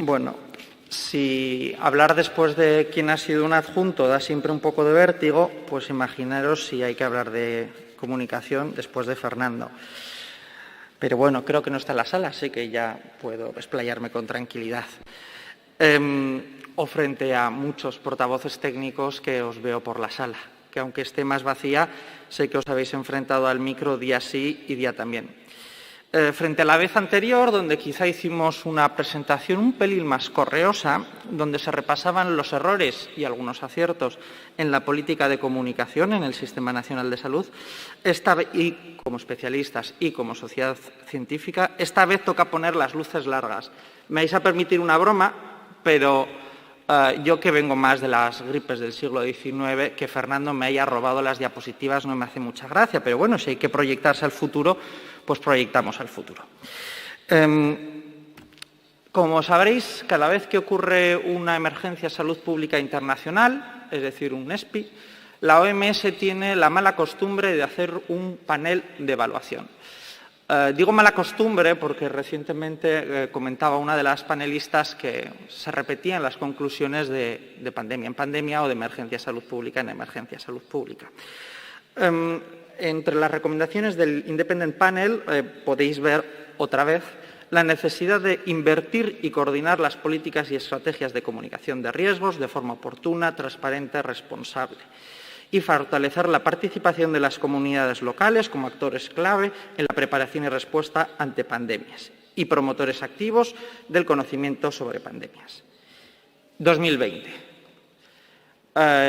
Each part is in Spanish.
Bueno, si hablar después de quién ha sido un adjunto da siempre un poco de vértigo, pues imaginaros si hay que hablar de comunicación después de Fernando. Pero bueno, creo que no está en la sala, así que ya puedo explayarme con tranquilidad. O frente a muchos portavoces técnicos que os veo por la sala, que aunque esté más vacía, sé que os habéis enfrentado al micro día sí y día también. Frente a la vez anterior, donde quizá hicimos una presentación un pelín más correosa, donde se repasaban los errores y algunos aciertos en la política de comunicación en el Sistema Nacional de Salud, y como especialistas y como sociedad científica, esta vez toca poner las luces largas. Me vais a permitir una broma, pero yo que vengo más de las gripes del siglo XIX, que Fernando me haya robado las diapositivas no me hace mucha gracia, pero bueno, si hay que proyectarse al futuro, pues proyectamos al futuro. Como sabréis, cada vez que ocurre una emergencia de salud pública internacional, es decir, un ESPI, la OMS tiene la mala costumbre de hacer un panel de evaluación. Digo mala costumbre porque recientemente comentaba una de las panelistas que se repetían las conclusiones de pandemia en pandemia o de emergencia de salud pública en emergencia de salud pública. Entre las recomendaciones del Independent Panel podéis ver otra vez la necesidad de invertir y coordinar las políticas y estrategias de comunicación de riesgos de forma oportuna, transparente, responsable y fortalecer la participación de las comunidades locales como actores clave en la preparación y respuesta ante pandemias y promotores activos del conocimiento sobre pandemias. 2020.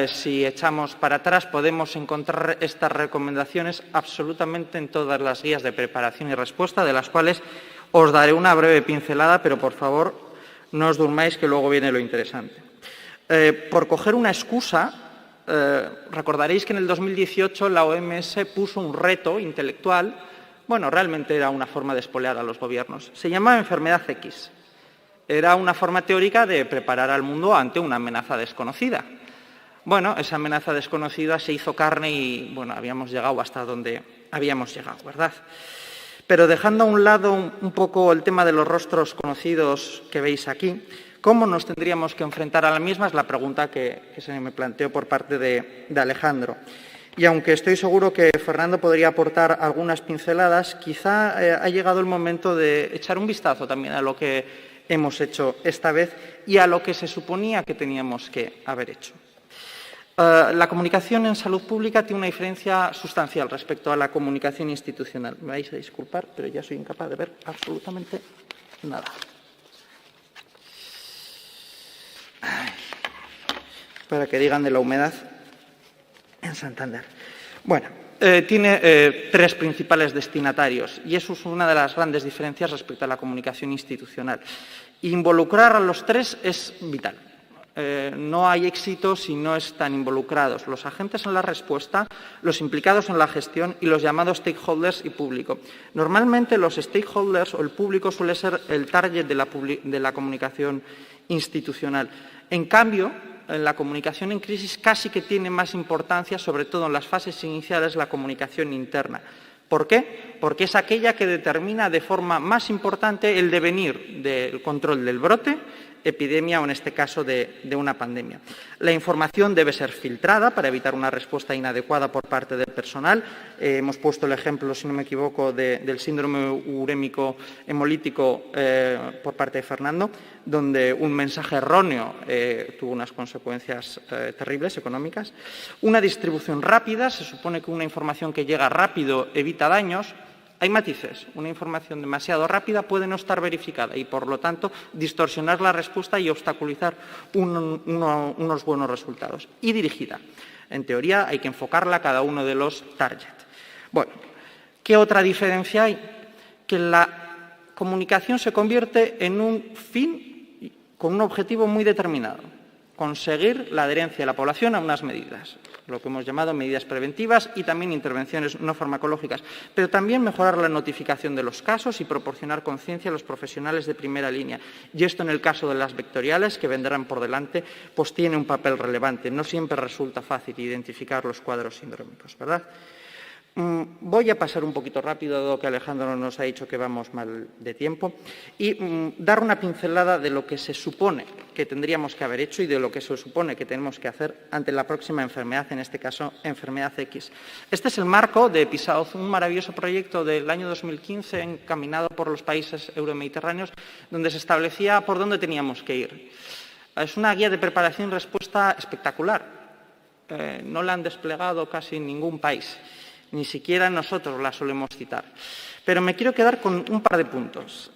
Si echamos para atrás, podemos encontrar estas recomendaciones absolutamente en todas las guías de preparación y respuesta, de las cuales os daré una breve pincelada, pero por favor no os durmáis que luego viene lo interesante. Por coger una excusa, recordaréis que en el 2018 la OMS puso un reto intelectual, bueno, realmente era una forma de espolear a los gobiernos, se llamaba enfermedad X. Era una forma teórica de preparar al mundo ante una amenaza desconocida. Bueno, esa amenaza desconocida se hizo carne y, bueno, habíamos llegado hasta donde habíamos llegado, ¿verdad? Pero dejando a un lado un poco el tema de los rostros conocidos que veis aquí, ¿cómo nos tendríamos que enfrentar a la misma? Es la pregunta que se me planteó por parte de Alejandro. Y aunque estoy seguro que Fernando podría aportar algunas pinceladas, quizá ha llegado el momento de echar un vistazo también a lo que hemos hecho esta vez y a lo que se suponía que teníamos que haber hecho. La comunicación en salud pública tiene una diferencia sustancial respecto a la comunicación institucional. Me vais a disculpar, pero ya soy incapaz de ver absolutamente nada. Para que digan de la humedad en Santander. Bueno, tiene tres principales destinatarios y eso es una de las grandes diferencias respecto a la comunicación institucional. Involucrar a los tres es vital. No hay éxito si no están involucrados los agentes en la respuesta, los implicados en la gestión y los llamados stakeholders y público. Normalmente los stakeholders o el público suele ser el target de la comunicación institucional. En cambio, en la comunicación en crisis casi que tiene más importancia, sobre todo en las fases iniciales, la comunicación interna. ¿Por qué? Porque es aquella que determina de forma más importante el devenir del control del brote, epidemia o, en este caso, de una pandemia. La información debe ser filtrada para evitar una respuesta inadecuada por parte del personal. Hemos puesto el ejemplo, si no me equivoco, del síndrome urémico hemolítico por parte de Fernando, donde un mensaje erróneo tuvo unas consecuencias terribles económicas. Una distribución rápida, se supone que una información que llega rápido evita daños. Hay matices. Una información demasiado rápida puede no estar verificada y, por lo tanto, distorsionar la respuesta y obstaculizar unos buenos resultados. Y dirigida. En teoría, hay que enfocarla a cada uno de los targets. Bueno, ¿qué otra diferencia hay? Que la comunicación se convierte en un fin con un objetivo muy determinado. Conseguir la adherencia de la población a unas medidas, lo que hemos llamado medidas preventivas y también intervenciones no farmacológicas, pero también mejorar la notificación de los casos y proporcionar conciencia a los profesionales de primera línea. Y esto, en el caso de las vectoriales, que vendrán por delante, pues tiene un papel relevante. No siempre resulta fácil identificar los cuadros sindrómicos, ¿verdad? Voy a pasar un poquito rápido, dado que Alejandro nos ha dicho que vamos mal de tiempo, y dar una pincelada de lo que se supone que tendríamos que haber hecho y de lo que se supone que tenemos que hacer ante la próxima enfermedad, en este caso, enfermedad X. Este es el marco de EPISAOZ, un maravilloso proyecto del año 2015 encaminado por los países euromediterráneos, donde se establecía por dónde teníamos que ir. Es una guía de preparación y respuesta espectacular. No la han desplegado casi en ningún país. Ni siquiera nosotros la solemos citar. Pero me quiero quedar con un par de puntos.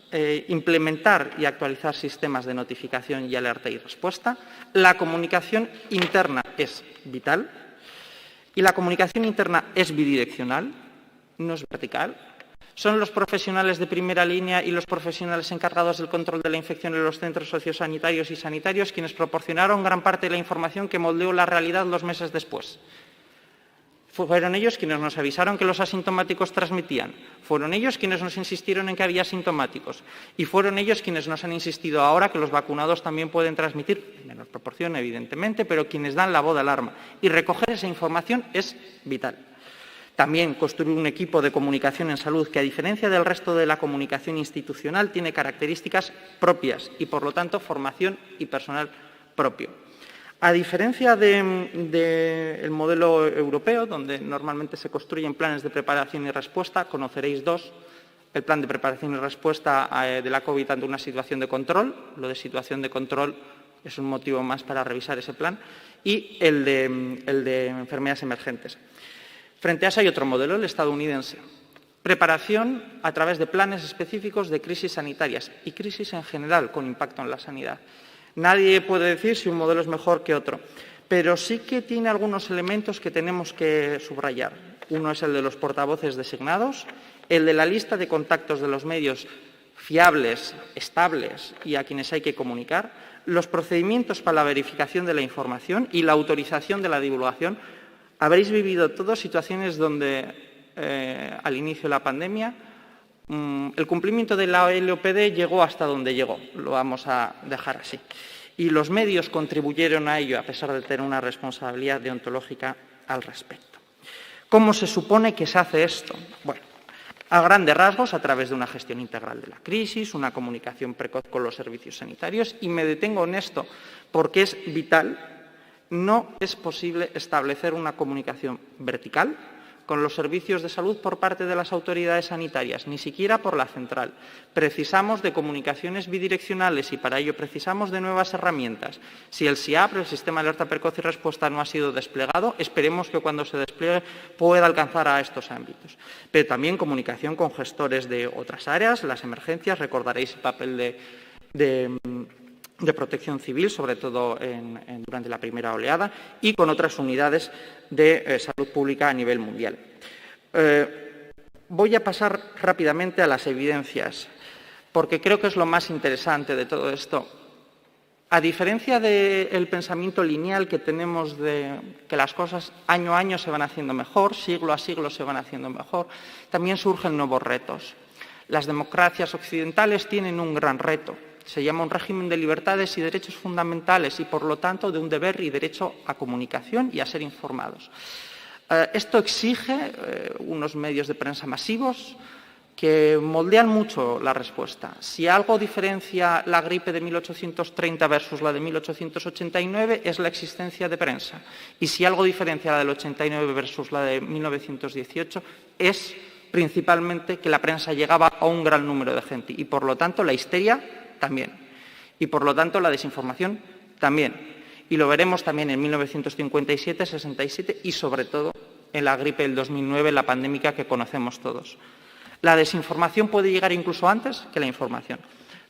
Implementar y actualizar sistemas de notificación y alerta y respuesta. La comunicación interna es vital. Y la comunicación interna es bidireccional, no es vertical. Son los profesionales de primera línea y los profesionales encargados del control de la infección en los centros sociosanitarios y sanitarios quienes proporcionaron gran parte de la información que moldeó la realidad los meses después. Fueron ellos quienes nos avisaron que los asintomáticos transmitían. Fueron ellos quienes nos insistieron en que había asintomáticos. Y fueron ellos quienes nos han insistido ahora que los vacunados también pueden transmitir, en menor proporción, evidentemente, pero quienes dan la voz de alarma. Y recoger esa información es vital. También construir un equipo de comunicación en salud que, a diferencia del resto de la comunicación institucional, tiene características propias y, por lo tanto, formación y personal propio. A diferencia del modelo europeo, donde normalmente se construyen planes de preparación y respuesta, conoceréis dos. El plan de preparación y respuesta de la COVID ante una situación de control. Lo de situación de control es un motivo más para revisar ese plan. Y el de enfermedades emergentes. Frente a eso hay otro modelo, el estadounidense. Preparación a través de planes específicos de crisis sanitarias y crisis en general con impacto en la sanidad. Nadie puede decir si un modelo es mejor que otro, pero sí que tiene algunos elementos que tenemos que subrayar. Uno es el de los portavoces designados, el de la lista de contactos de los medios fiables, estables y a quienes hay que comunicar, los procedimientos para la verificación de la información y la autorización de la divulgación. Habréis vivido todos situaciones donde al inicio de la pandemia el cumplimiento de la LOPD llegó hasta donde llegó, lo vamos a dejar así. Y los medios contribuyeron a ello, a pesar de tener una responsabilidad deontológica al respecto. ¿Cómo se supone que se hace esto? Bueno, a grandes rasgos, a través de una gestión integral de la crisis, una comunicación precoz con los servicios sanitarios, y me detengo en esto porque es vital. No es posible establecer una comunicación vertical con los servicios de salud por parte de las autoridades sanitarias, ni siquiera por la central. Precisamos de comunicaciones bidireccionales y para ello precisamos de nuevas herramientas. Si el SIAP, el Sistema de Alerta Precoz y Respuesta, no ha sido desplegado, esperemos que cuando se despliegue pueda alcanzar a estos ámbitos. Pero también comunicación con gestores de otras áreas, las emergencias, recordaréis el papel de protección civil, sobre todo durante la primera oleada, y con otras unidades de salud pública a nivel mundial. Voy a pasar rápidamente a las evidencias, porque creo que es lo más interesante de todo esto. A diferencia del pensamiento lineal que tenemos de que las cosas año a año se van haciendo mejor, siglo a siglo se van haciendo mejor, también surgen nuevos retos. Las democracias occidentales tienen un gran reto. Se llama un régimen de libertades y derechos fundamentales y, por lo tanto, de un deber y derecho a comunicación y a ser informados. Esto exige unos medios de prensa masivos que moldean mucho la respuesta. Si algo diferencia la gripe de 1830 versus la de 1889 es la existencia de prensa. Y si algo diferencia la del 89 versus la de 1918 es principalmente que la prensa llegaba a un gran número de gente y, por lo tanto, la histeria también. Y, por lo tanto, la desinformación también. Y lo veremos también en 1957, 67 y, sobre todo, en la gripe del 2009, la pandémica que conocemos todos. La desinformación puede llegar incluso antes que la información.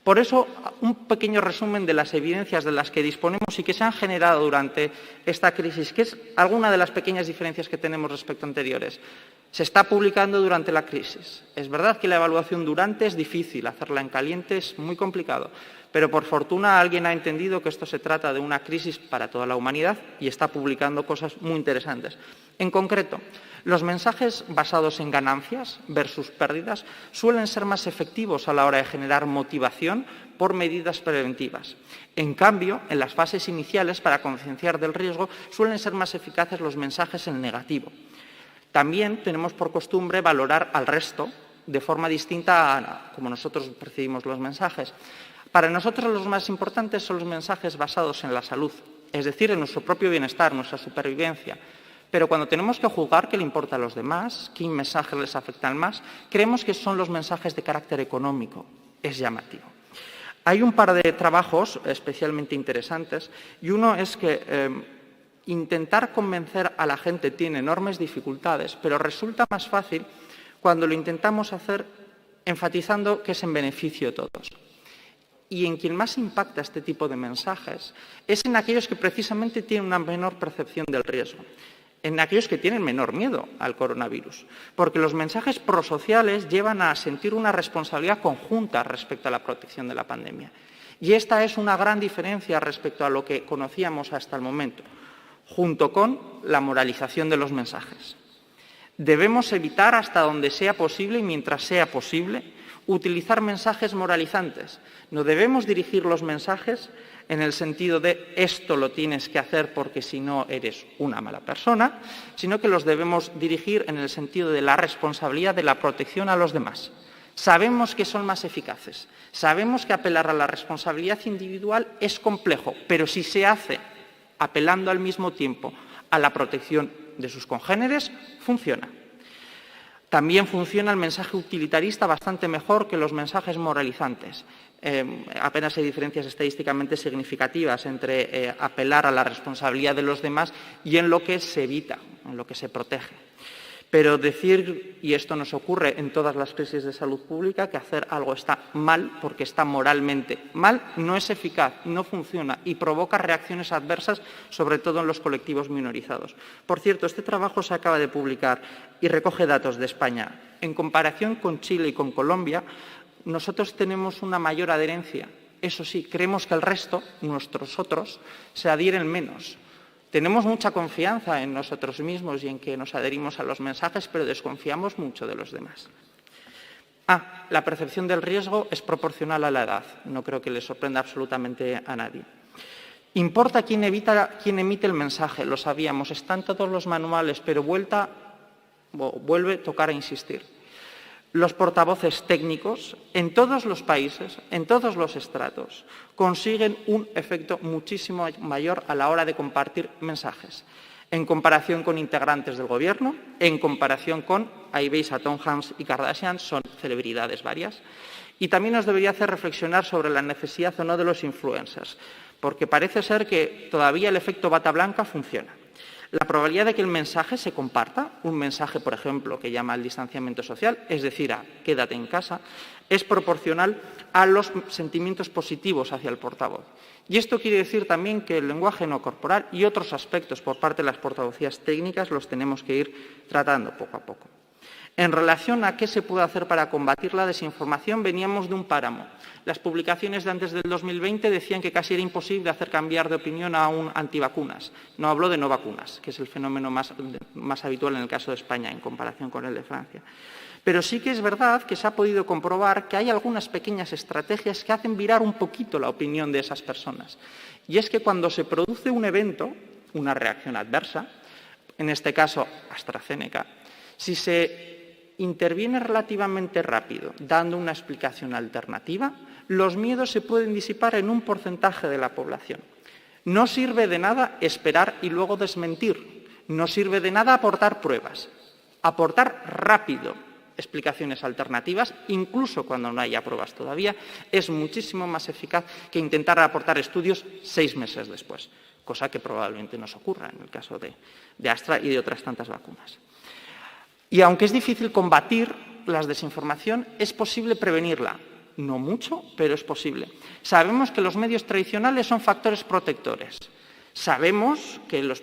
Por eso, un pequeño resumen de las evidencias de las que disponemos y que se han generado durante esta crisis, que es alguna de las pequeñas diferencias que tenemos respecto a anteriores. Se está publicando durante la crisis. Es verdad que la evaluación durante es difícil, hacerla en caliente es muy complicado, pero por fortuna alguien ha entendido que esto se trata de una crisis para toda la humanidad y está publicando cosas muy interesantes. En concreto, los mensajes basados en ganancias versus pérdidas suelen ser más efectivos a la hora de generar motivación por medidas preventivas. En cambio, en las fases iniciales, para concienciar del riesgo, suelen ser más eficaces los mensajes en negativo. También tenemos por costumbre valorar al resto de forma distinta a como nosotros percibimos los mensajes. Para nosotros los más importantes son los mensajes basados en la salud, es decir, en nuestro propio bienestar, nuestra supervivencia. Pero cuando tenemos que juzgar qué le importa a los demás, qué mensajes les afectan más, creemos que son los mensajes de carácter económico. Es llamativo. Hay un par de trabajos especialmente interesantes y uno es que intentar convencer a la gente tiene enormes dificultades, pero resulta más fácil cuando lo intentamos hacer enfatizando que es en beneficio de todos. Y en quien más impacta este tipo de mensajes es en aquellos que precisamente tienen una menor percepción del riesgo, en aquellos que tienen menor miedo al coronavirus, porque los mensajes prosociales llevan a sentir una responsabilidad conjunta respecto a la protección de la pandemia. Y esta es una gran diferencia respecto a lo que conocíamos hasta el momento, junto con la moralización de los mensajes. Debemos evitar hasta donde sea posible y mientras sea posible utilizar mensajes moralizantes. No debemos dirigir los mensajes en el sentido de esto lo tienes que hacer porque si no eres una mala persona, sino que los debemos dirigir en el sentido de la responsabilidad de la protección a los demás. Sabemos que son más eficaces, sabemos que apelar a la responsabilidad individual es complejo, pero si se hace apelando al mismo tiempo a la protección de sus congéneres, funciona. También funciona el mensaje utilitarista bastante mejor que los mensajes moralizantes. Apenas hay diferencias estadísticamente significativas entre apelar a la responsabilidad de los demás y en lo que se evita, en lo que se protege. Pero decir, y esto nos ocurre en todas las crisis de salud pública, que hacer algo está mal porque está moralmente mal, no es eficaz, no funciona y provoca reacciones adversas, sobre todo en los colectivos minorizados. Por cierto, este trabajo se acaba de publicar y recoge datos de España. En comparación con Chile y con Colombia, nosotros tenemos una mayor adherencia. Eso sí, creemos que el resto, nuestros otros, se adhieren menos. Tenemos mucha confianza en nosotros mismos y en que nos adherimos a los mensajes, pero desconfiamos mucho de los demás. La percepción del riesgo es proporcional a la edad. No creo que le sorprenda absolutamente a nadie. Importa quién emite el mensaje, lo sabíamos, están todos los manuales, pero vuelve a tocar a insistir. Los portavoces técnicos, en todos los países, en todos los estratos, consiguen un efecto muchísimo mayor a la hora de compartir mensajes. En comparación con integrantes del Gobierno, en comparación con, ahí veis a Tom Hanks y Kardashian, son celebridades varias. Y también nos debería hacer reflexionar sobre la necesidad o no de los influencers, porque parece ser que todavía el efecto bata blanca funciona. La probabilidad de que el mensaje se comparta, un mensaje, por ejemplo, que llama al distanciamiento social, es decir, a quédate en casa, es proporcional a los sentimientos positivos hacia el portavoz. Y esto quiere decir también que el lenguaje no corporal y otros aspectos por parte de las portavocías técnicas los tenemos que ir tratando poco a poco. En relación a qué se puede hacer para combatir la desinformación, veníamos de un páramo. Las publicaciones de antes del 2020 decían que casi era imposible hacer cambiar de opinión a un antivacunas. No hablo de no vacunas, que es el fenómeno más habitual en el caso de España en comparación con el de Francia. Pero sí que es verdad que se ha podido comprobar que hay algunas pequeñas estrategias que hacen virar un poquito la opinión de esas personas. Y es que cuando se produce un evento, una reacción adversa, en este caso AstraZeneca, si se interviene relativamente rápido, dando una explicación alternativa, los miedos se pueden disipar en un porcentaje de la población. No sirve de nada esperar y luego desmentir. No sirve de nada aportar pruebas. Aportar rápido explicaciones alternativas, incluso cuando no haya pruebas todavía, es muchísimo más eficaz que intentar aportar estudios 6 meses después, cosa que probablemente nos ocurra en el caso de Astra y de otras tantas vacunas. Y aunque es difícil combatir la desinformación, es posible prevenirla. No mucho, pero es posible. Sabemos que los medios tradicionales son factores protectores. Sabemos que la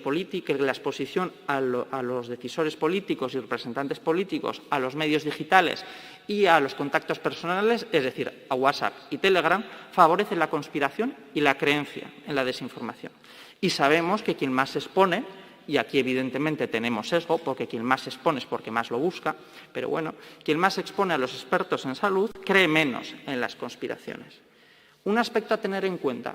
exposición a los decisores políticos y representantes políticos, a los medios digitales y a los contactos personales, es decir, a WhatsApp y Telegram, favorece la conspiración y la creencia en la desinformación. Y sabemos que quien más se expone, y aquí evidentemente tenemos sesgo, porque quien más se expone es porque más lo busca, pero bueno, quien más se expone a los expertos en salud cree menos en las conspiraciones. Un aspecto a tener en cuenta.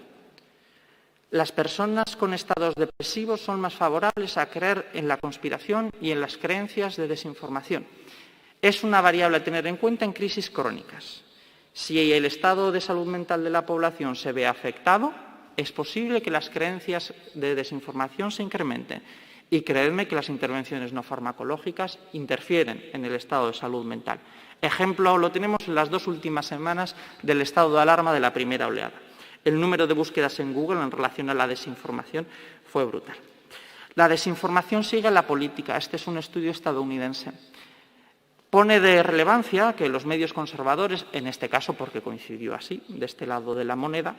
Las personas con estados depresivos son más favorables a creer en la conspiración y en las creencias de desinformación. Es una variable a tener en cuenta en crisis crónicas. Si el estado de salud mental de la población se ve afectado, es posible que las creencias de desinformación se incrementen. Y creedme que las intervenciones no farmacológicas interfieren en el estado de salud mental. Ejemplo lo tenemos en las 2 últimas semanas del estado de alarma de la primera oleada. El número de búsquedas en Google en relación a la desinformación fue brutal. La desinformación sigue la política. Este es un estudio estadounidense. Pone de relevancia que los medios conservadores, en este caso porque coincidió así, de este lado de la moneda,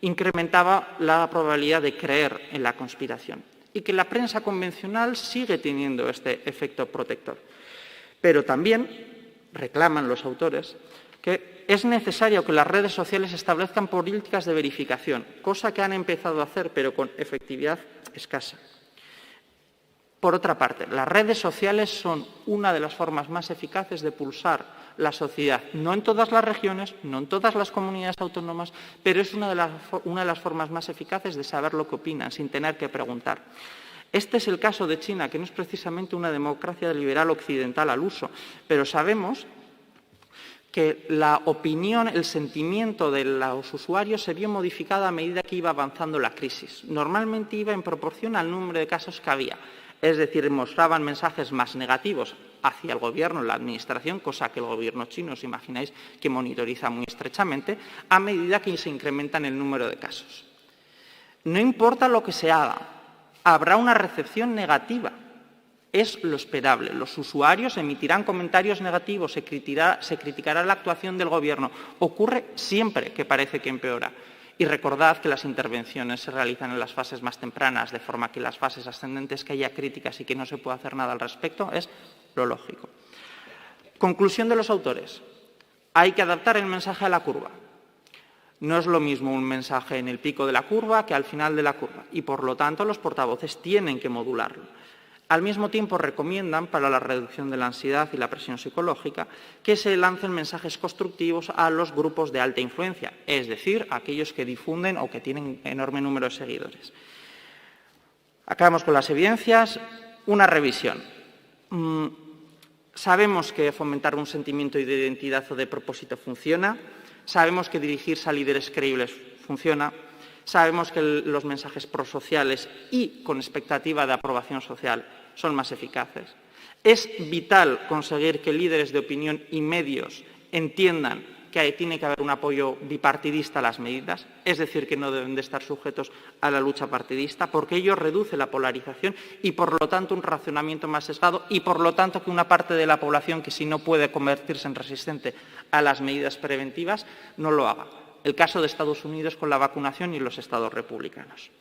incrementaba la probabilidad de creer en la conspiración y que la prensa convencional sigue teniendo este efecto protector. Pero también reclaman los autores que es necesario que las redes sociales establezcan políticas de verificación, cosa que han empezado a hacer, pero con efectividad escasa. Por otra parte, las redes sociales son una de las formas más eficaces de pulsar la sociedad, no en todas las regiones, no en todas las comunidades autónomas, pero es una de las formas más eficaces de saber lo que opinan sin tener que preguntar. Este es el caso de China, que no es precisamente una democracia liberal occidental al uso, pero sabemos que la opinión, el sentimiento de los usuarios se vio modificado a medida que iba avanzando la crisis. Normalmente iba en proporción al número de casos que había. Es decir, mostraban mensajes más negativos hacia el gobierno, la administración, cosa que el gobierno chino, os imagináis, que monitoriza muy estrechamente, a medida que se incrementan el número de casos. No importa lo que se haga, habrá una recepción negativa. Es lo esperable. Los usuarios emitirán comentarios negativos, se criticará la actuación del gobierno. Ocurre siempre que parece que empeora. Y recordad que las intervenciones se realizan en las fases más tempranas, de forma que en las fases ascendentes que haya críticas y que no se pueda hacer nada al respecto es lo lógico. Conclusión de los autores. Hay que adaptar el mensaje a la curva. No es lo mismo un mensaje en el pico de la curva que al final de la curva y, por lo tanto, los portavoces tienen que modularlo. Al mismo tiempo, recomiendan, para la reducción de la ansiedad y la presión psicológica, que se lancen mensajes constructivos a los grupos de alta influencia, es decir, a aquellos que difunden o que tienen enorme número de seguidores. Acabamos con las evidencias. Una revisión. Sabemos que fomentar un sentimiento de identidad o de propósito funciona. Sabemos que dirigirse a líderes creíbles funciona. Sabemos que los mensajes prosociales y con expectativa de aprobación social son más eficaces. Es vital conseguir que líderes de opinión y medios entiendan que tiene que haber un apoyo bipartidista a las medidas, es decir, que no deben de estar sujetos a la lucha partidista, porque ello reduce la polarización y, por lo tanto, un racionamiento más sesgado y, por lo tanto, que una parte de la población que si no puede convertirse en resistente a las medidas preventivas, no lo haga. El caso de Estados Unidos con la vacunación y los estados republicanos.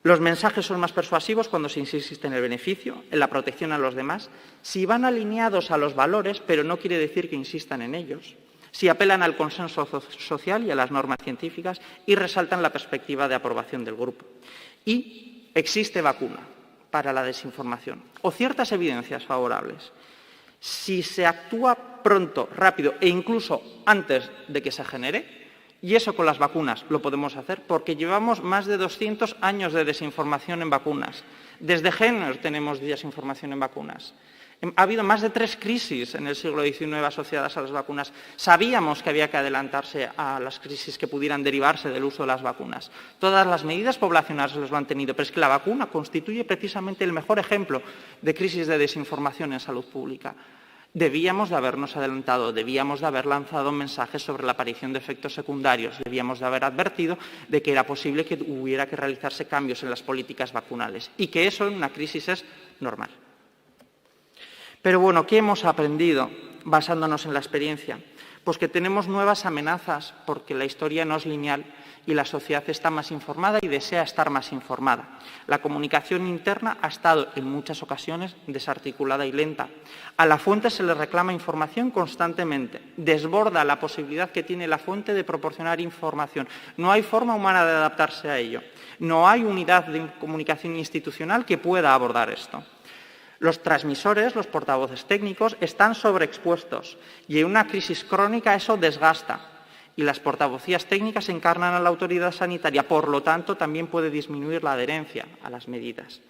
Los mensajes son más persuasivos cuando se insiste en el beneficio, en la protección a los demás, si van alineados a los valores, pero no quiere decir que insistan en ellos, si apelan al consenso social y a las normas científicas y resaltan la perspectiva de aprobación del grupo. Y existe vacuna para la desinformación o ciertas evidencias favorables. Si se actúa pronto, rápido e incluso antes de que se genere, y eso con las vacunas lo podemos hacer porque llevamos más de 200 años de desinformación en vacunas. Desde Jenner tenemos desinformación en vacunas. Ha habido más de 3 crisis en el siglo XIX asociadas a las vacunas. Sabíamos que había que adelantarse a las crisis que pudieran derivarse del uso de las vacunas. Todas las medidas poblacionales los lo han tenido, pero es que la vacuna constituye precisamente el mejor ejemplo de crisis de desinformación en salud pública. Debíamos de habernos adelantado, debíamos de haber lanzado mensajes sobre la aparición de efectos secundarios, debíamos de haber advertido de que era posible que hubiera que realizarse cambios en las políticas vacunales y que eso en una crisis es normal. Pero bueno, ¿qué hemos aprendido basándonos en la experiencia? Pues que tenemos nuevas amenazas porque la historia no es lineal y la sociedad está más informada y desea estar más informada. La comunicación interna ha estado en muchas ocasiones desarticulada y lenta. A la fuente se le reclama información constantemente. Desborda la posibilidad que tiene la fuente de proporcionar información. No hay forma humana de adaptarse a ello. No hay unidad de comunicación institucional que pueda abordar esto. Los transmisores, los portavoces técnicos, están sobreexpuestos y en una crisis crónica eso desgasta. y las portavocías técnicas encarnan a la autoridad sanitaria, por lo tanto, también puede disminuir la adherencia a las medidas.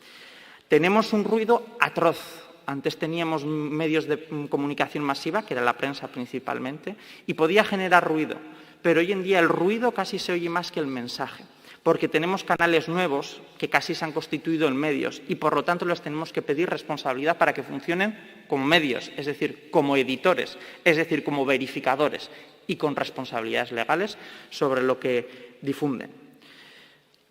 Tenemos un ruido atroz. Antes teníamos medios de comunicación masiva, que era la prensa principalmente, y podía generar ruido, pero hoy en día el ruido casi se oye más que el mensaje, porque tenemos canales nuevos que casi se han constituido en medios y, por lo tanto, les tenemos que pedir responsabilidad para que funcionen como medios, es decir, como editores, es decir, como verificadores y con responsabilidades legales sobre lo que difunden.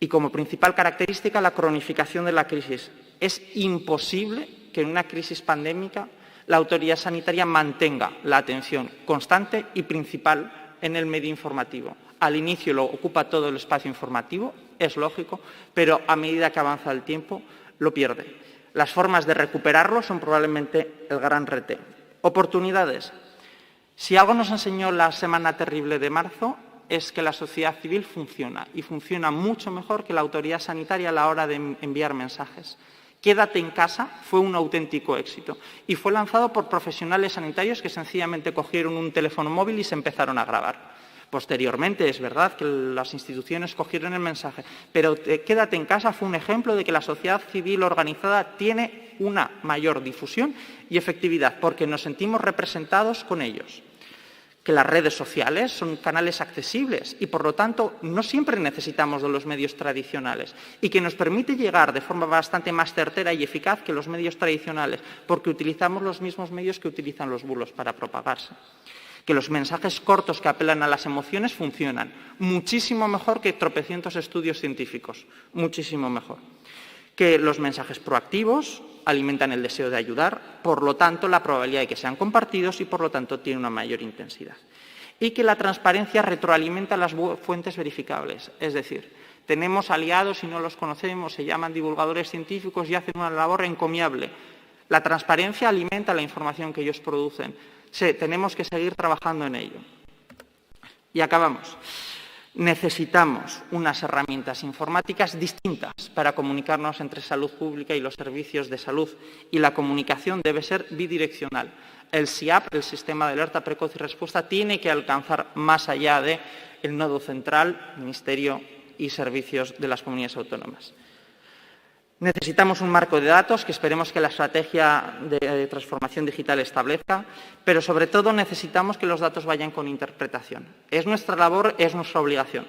Y como principal característica, la cronificación de la crisis. Es imposible que en una crisis pandémica la autoridad sanitaria mantenga la atención constante y principal en el medio informativo. Al inicio lo ocupa todo el espacio informativo, es lógico, pero a medida que avanza el tiempo lo pierde. Las formas de recuperarlo son probablemente el gran reto. Oportunidades. Si algo nos enseñó la semana terrible de marzo es que la sociedad civil funciona y funciona mucho mejor que la autoridad sanitaria a la hora de enviar mensajes. Quédate en casa fue un auténtico éxito y fue lanzado por profesionales sanitarios que sencillamente cogieron un teléfono móvil y se empezaron a grabar. Posteriormente, es verdad que las instituciones cogieron el mensaje, pero Quédate en casa fue un ejemplo de que la sociedad civil organizada tiene una mayor difusión y efectividad porque nos sentimos representados con ellos. Que las redes sociales son canales accesibles y, por lo tanto, no siempre necesitamos de los medios tradicionales y que nos permite llegar de forma bastante más certera y eficaz que los medios tradicionales porque utilizamos los mismos medios que utilizan los bulos para propagarse. Que los mensajes cortos que apelan a las emociones funcionan muchísimo mejor que tropecientos estudios científicos, muchísimo mejor. Que los mensajes proactivos alimentan el deseo de ayudar, por lo tanto, la probabilidad de que sean compartidos y, por lo tanto, tiene una mayor intensidad. Y que la transparencia retroalimenta las fuentes verificables, es decir, tenemos aliados y no los conocemos, se llaman divulgadores científicos y hacen una labor encomiable. La transparencia alimenta la información que ellos producen. Tenemos que seguir trabajando en ello. Y acabamos. Necesitamos unas herramientas informáticas distintas para comunicarnos entre salud pública y los servicios de salud y la comunicación debe ser bidireccional. El SIAP, el Sistema de Alerta Precoz y Respuesta, tiene que alcanzar más allá del nodo central, Ministerio y servicios de las comunidades autónomas. Necesitamos un marco de datos que esperemos que la estrategia de transformación digital establezca, pero sobre todo necesitamos que los datos vayan con interpretación. Es nuestra labor, es nuestra obligación.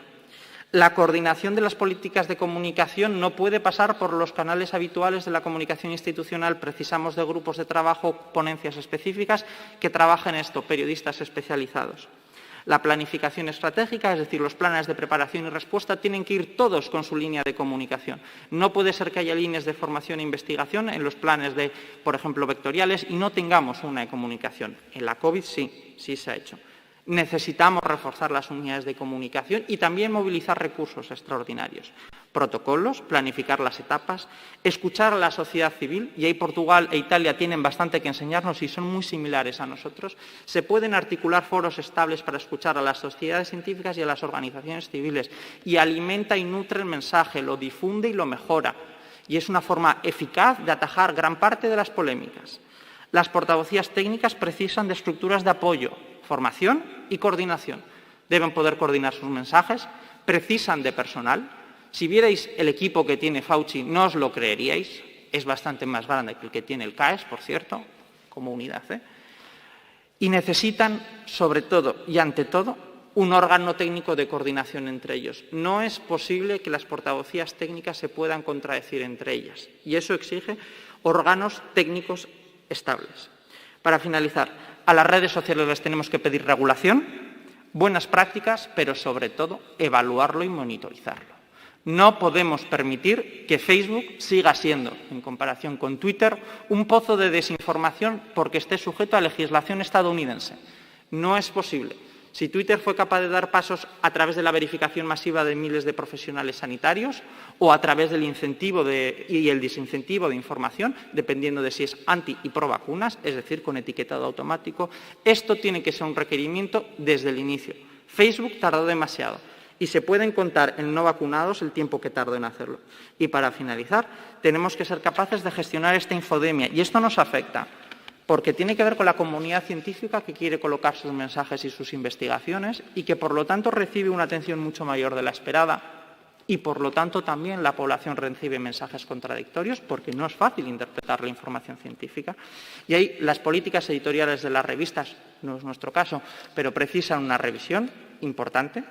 La coordinación de las políticas de comunicación no puede pasar por los canales habituales de la comunicación institucional. Precisamos de grupos de trabajo, ponencias específicas que trabajen esto, periodistas especializados. La planificación estratégica, es decir, los planes de preparación y respuesta, tienen que ir todos con su línea de comunicación. No puede ser que haya líneas de formación e investigación en los planes de, por ejemplo, vectoriales y no tengamos una de comunicación. En la COVID sí se ha hecho. Necesitamos reforzar las unidades de comunicación y también movilizar recursos extraordinarios. Protocolos, planificar las etapas, escuchar a la sociedad civil, y ahí Portugal e Italia tienen bastante que enseñarnos y son muy similares a nosotros. Se pueden articular foros estables para escuchar a las sociedades científicas y a las organizaciones civiles y alimenta y nutre el mensaje, lo difunde y lo mejora. Y es una forma eficaz de atajar gran parte de las polémicas. Las portavocías técnicas precisan de estructuras de apoyo, formación y coordinación. Deben poder coordinar sus mensajes, precisan de personal. Si vierais el equipo que tiene Fauci, no os lo creeríais. Es bastante más grande que el que tiene el CAES, por cierto, como unidad. Y necesitan, sobre todo y ante todo, un órgano técnico de coordinación entre ellos. No es posible que las portavocías técnicas se puedan contradecir entre ellas. Y eso exige órganos técnicos estables. Para finalizar, a las redes sociales les tenemos que pedir regulación, buenas prácticas, pero sobre todo evaluarlo y monitorizarlo. No podemos permitir que Facebook siga siendo, en comparación con Twitter, un pozo de desinformación porque esté sujeto a legislación estadounidense. No es posible. Si Twitter fue capaz de dar pasos a través de la verificación masiva de miles de profesionales sanitarios o a través del incentivo y el desincentivo de información, dependiendo de si es anti y pro vacunas, es decir, con etiquetado automático, esto tiene que ser un requerimiento desde el inicio. Facebook tardó demasiado y se pueden contar en no vacunados el tiempo que tardó en hacerlo. Y para finalizar, tenemos que ser capaces de gestionar esta infodemia y esto nos afecta. porque tiene que ver con la comunidad científica que quiere colocar sus mensajes y sus investigaciones y que, por lo tanto, recibe una atención mucho mayor de la esperada y, por lo tanto, también la población recibe mensajes contradictorios porque no es fácil interpretar la información científica. Y ahí las políticas editoriales de las revistas, no es nuestro caso, pero precisan una revisión importante.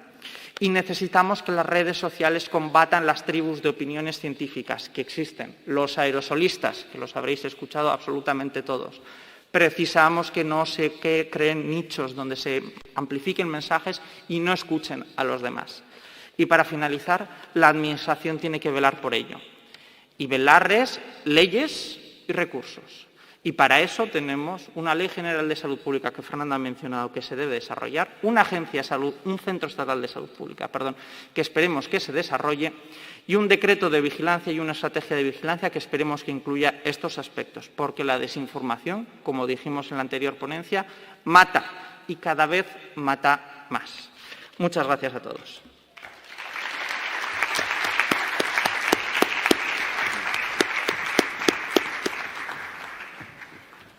Y necesitamos que las redes sociales combatan las tribus de opiniones científicas que existen. Los aerosolistas, que los habréis escuchado absolutamente todos. Precisamos que no se creen nichos donde se amplifiquen mensajes y no escuchen a los demás. Y para finalizar, la Administración tiene que velar por ello. Y velar es leyes y recursos. Y para eso tenemos una Ley General de Salud Pública que Fernanda ha mencionado que se debe desarrollar, una agencia de salud, un Centro Estatal de Salud Pública, que esperemos que se desarrolle, y un decreto de vigilancia y una estrategia de vigilancia que esperemos que incluya estos aspectos, porque la desinformación, como dijimos en la anterior ponencia, mata y cada vez mata más. Muchas gracias a todos.